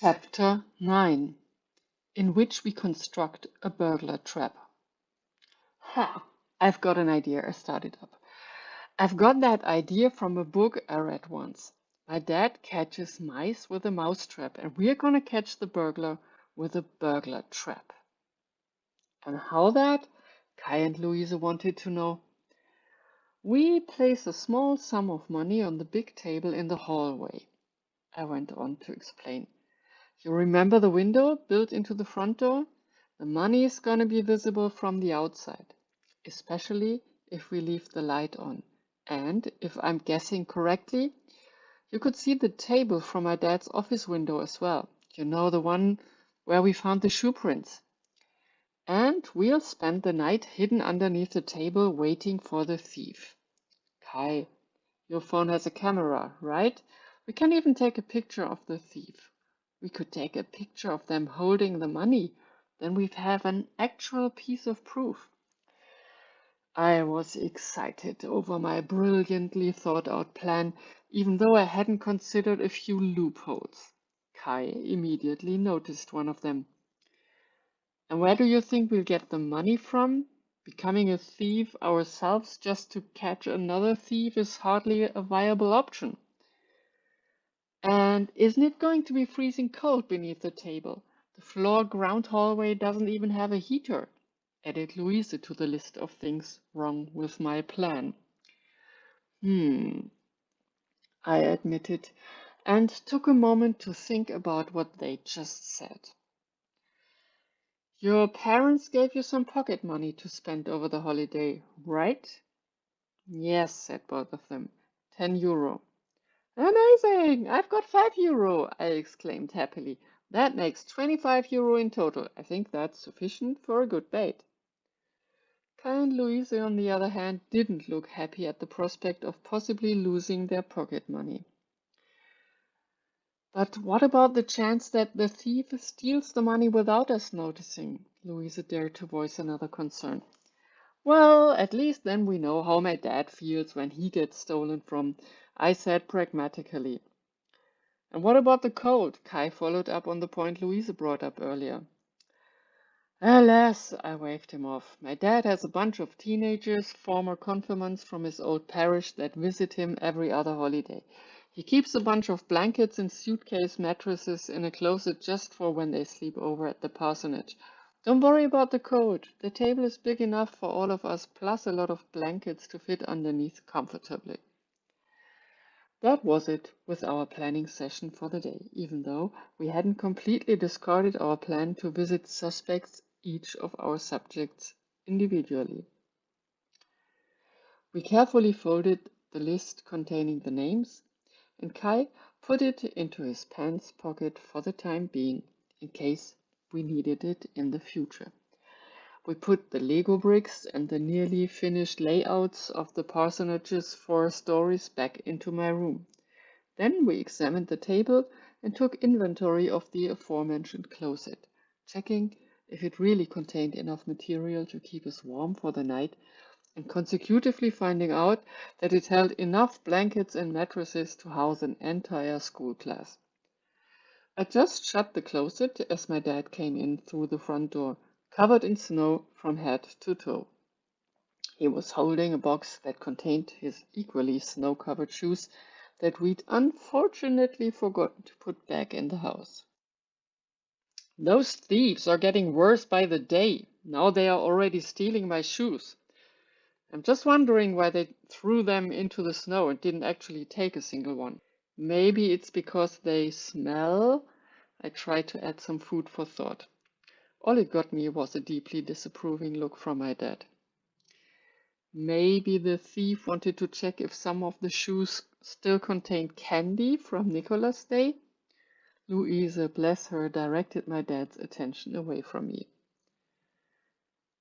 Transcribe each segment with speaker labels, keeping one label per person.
Speaker 1: Chapter 9, in which we construct a burglar trap. Ha! I've got an idea, I started up. I've got that idea from a book I read once. My dad catches mice with a mousetrap, and we're gonna catch the burglar with a burglar trap. And how that? Kai and Louise wanted to know. We place a small sum of money on the big table in the hallway, I went on to explain. You remember the window built into the front door? The money is gonna be visible from the outside, especially if we leave the light on. And if I'm guessing correctly, you could see the table from my dad's office window as well. You know, the one where we found the shoe prints. And we'll spend the night hidden underneath the table waiting for the thief. Kai, your phone has a camera, right? We can even take a picture of the thief. We could take a picture of them holding the money. Then we'd have an actual piece of proof. I was excited over my brilliantly thought out plan, even though I hadn't considered a few loopholes. Kai immediately noticed one of them. And where do you think we'll get the money from? Becoming a thief ourselves just to catch another thief is hardly a viable option. And isn't it going to be freezing cold beneath the table? The floor ground hallway doesn't even have a heater, added Louise to the list of things wrong with my plan. I admitted, and took a moment to think about what they just said. Your parents gave you some pocket money to spend over the holiday, right? Yes, said both of them. €10. Amazing! I've got €5, I exclaimed happily. That makes €25 in total. I think that's sufficient for a good bait. Kai and Louise, on the other hand, didn't look happy at the prospect of possibly losing their pocket money. But what about the chance that the thief steals the money without us noticing? Louise dared to voice another concern. Well, at least then we know how my dad feels when he gets stolen from, I said pragmatically. And what about the code? Kai followed up on the point Louise brought up earlier. Alas, I waved him off. My dad has a bunch of teenagers, former confirmants from his old parish, that visit him every other holiday. He keeps a bunch of blankets and suitcase mattresses in a closet just for when they sleep over at the parsonage. Don't worry about the code. The table is big enough for all of us, plus a lot of blankets to fit underneath comfortably. That was it with our planning session for the day, even though we hadn't completely discarded our plan to visit suspects, each of our subjects, individually. We carefully folded the list containing the names, and Kai put it into his pants pocket for the time being, in case we needed it in the future. We put the Lego bricks and the nearly finished layouts of the parsonage's 4 stories back into my room. Then we examined the table and took inventory of the aforementioned closet, checking if it really contained enough material to keep us warm for the night, and consecutively finding out that it held enough blankets and mattresses to house an entire school class. I just shut the closet as my dad came in through the front door, covered in snow from head to toe. He was holding a box that contained his equally snow-covered shoes that we'd unfortunately forgotten to put back in the house. Those thieves are getting worse by the day. Now they are already stealing my shoes. I'm just wondering why they threw them into the snow and didn't actually take a single one. Maybe it's because they smell? I tried to add some food for thought. All it got me was a deeply disapproving look from my dad. Maybe the thief wanted to check if some of the shoes still contained candy from Nicholas Day? Louise, bless her, directed my dad's attention away from me.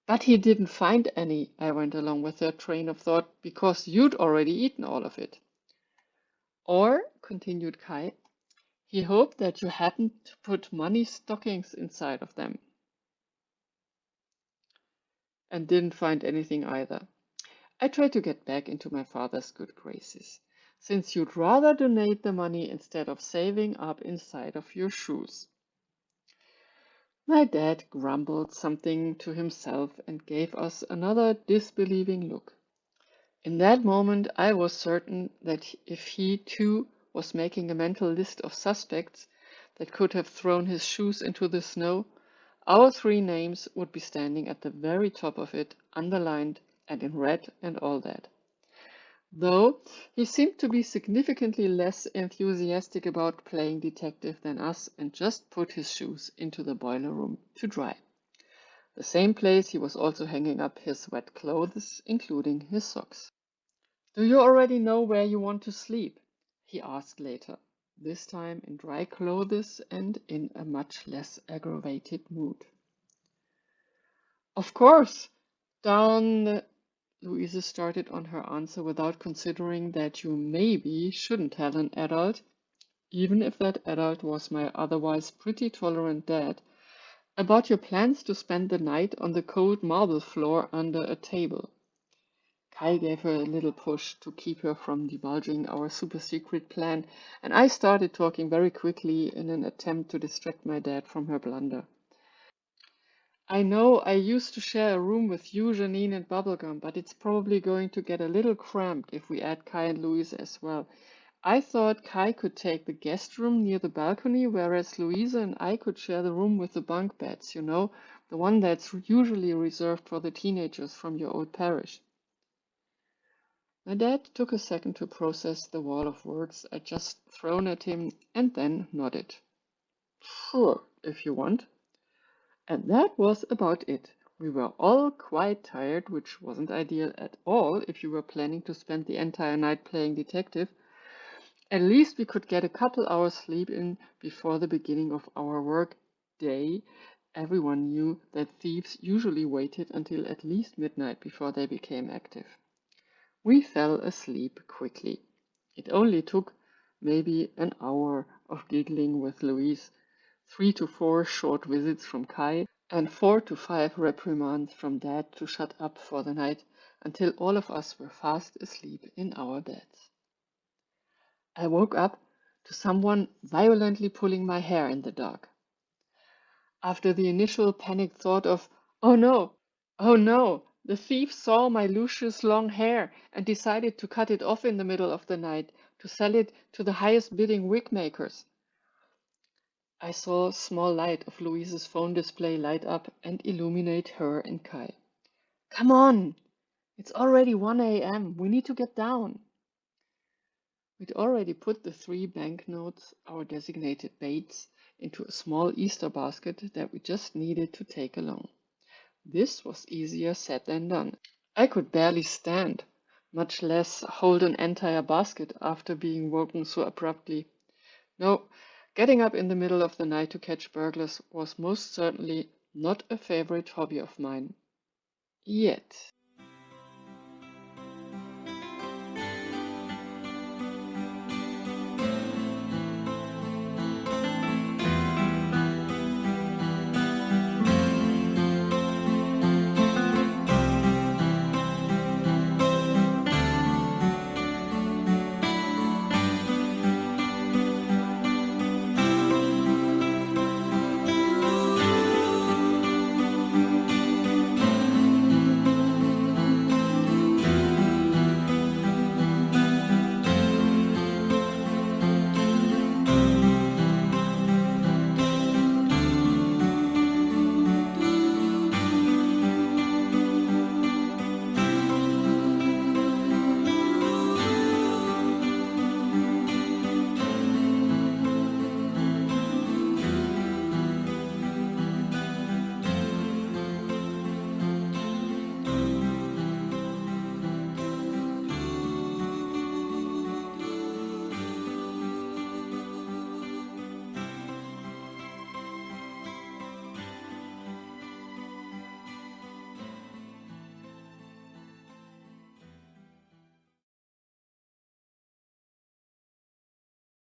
Speaker 1: But he didn't find any, I went along with her train of thought, because you'd already eaten all of it. Or, continued Kai, he hoped that you hadn't put money stockings inside of them. And didn't find anything either. I tried to get back into my father's good graces, since you'd rather donate the money instead of saving up inside of your shoes. My dad grumbled something to himself and gave us another disbelieving look. In that moment, I was certain that if he, too, was making a mental list of suspects that could have thrown his shoes into the snow, our three names would be standing at the very top of it, underlined and in red and all that. Though he seemed to be significantly less enthusiastic about playing detective than us and just put his shoes into the boiler room to dry. The same place he was also hanging up his wet clothes, including his socks. "Do you already know where you want to sleep?" he asked later, this time in dry clothes and in a much less aggravated mood. "Of course, down Louise started on her answer without considering that you maybe shouldn't tell an adult, even if that adult was my otherwise pretty tolerant dad, about your plans to spend the night on the cold marble floor under a table. Kai gave her a little push to keep her from divulging our super secret plan, and I started talking very quickly in an attempt to distract my dad from her blunder. "I know I used to share a room with you, Janine, and Bubblegum, but it's probably going to get a little cramped if we add Kai and Louise as well. I thought Kai could take the guest room near the balcony, whereas Louisa and I could share the room with the bunk beds, you know, the one that's usually reserved for the teenagers from your old parish." My dad took a second to process the wall of words I'd just thrown at him and then nodded. "Sure, if you want." And that was about it. We were all quite tired, which wasn't ideal at all if you were planning to spend the entire night playing detective. At least we could get a couple hours sleep in before the beginning of our work day. Everyone knew that thieves usually waited until at least midnight before they became active. We fell asleep quickly. It only took maybe an hour of giggling with Louise, 3 to 4 short visits from Kai, and 4 to 5 reprimands from Dad to shut up for the night, until all of us were fast asleep in our beds. I woke up to someone violently pulling my hair in the dark. After the initial panicked thought of, oh no, the thief saw my luscious long hair and decided to cut it off in the middle of the night to sell it to the highest bidding wig makers. I saw a small light of Louise's phone display light up and illuminate her and Kai. "Come on! It's already 1 a.m. We need to get down." We'd already put the 3 banknotes, our designated baits, into a small Easter basket that we just needed to take along. This was easier said than done. I could barely stand, much less hold an entire basket after being woken so abruptly. No, getting up in the middle of the night to catch burglars was most certainly not a favorite hobby of mine. Yet.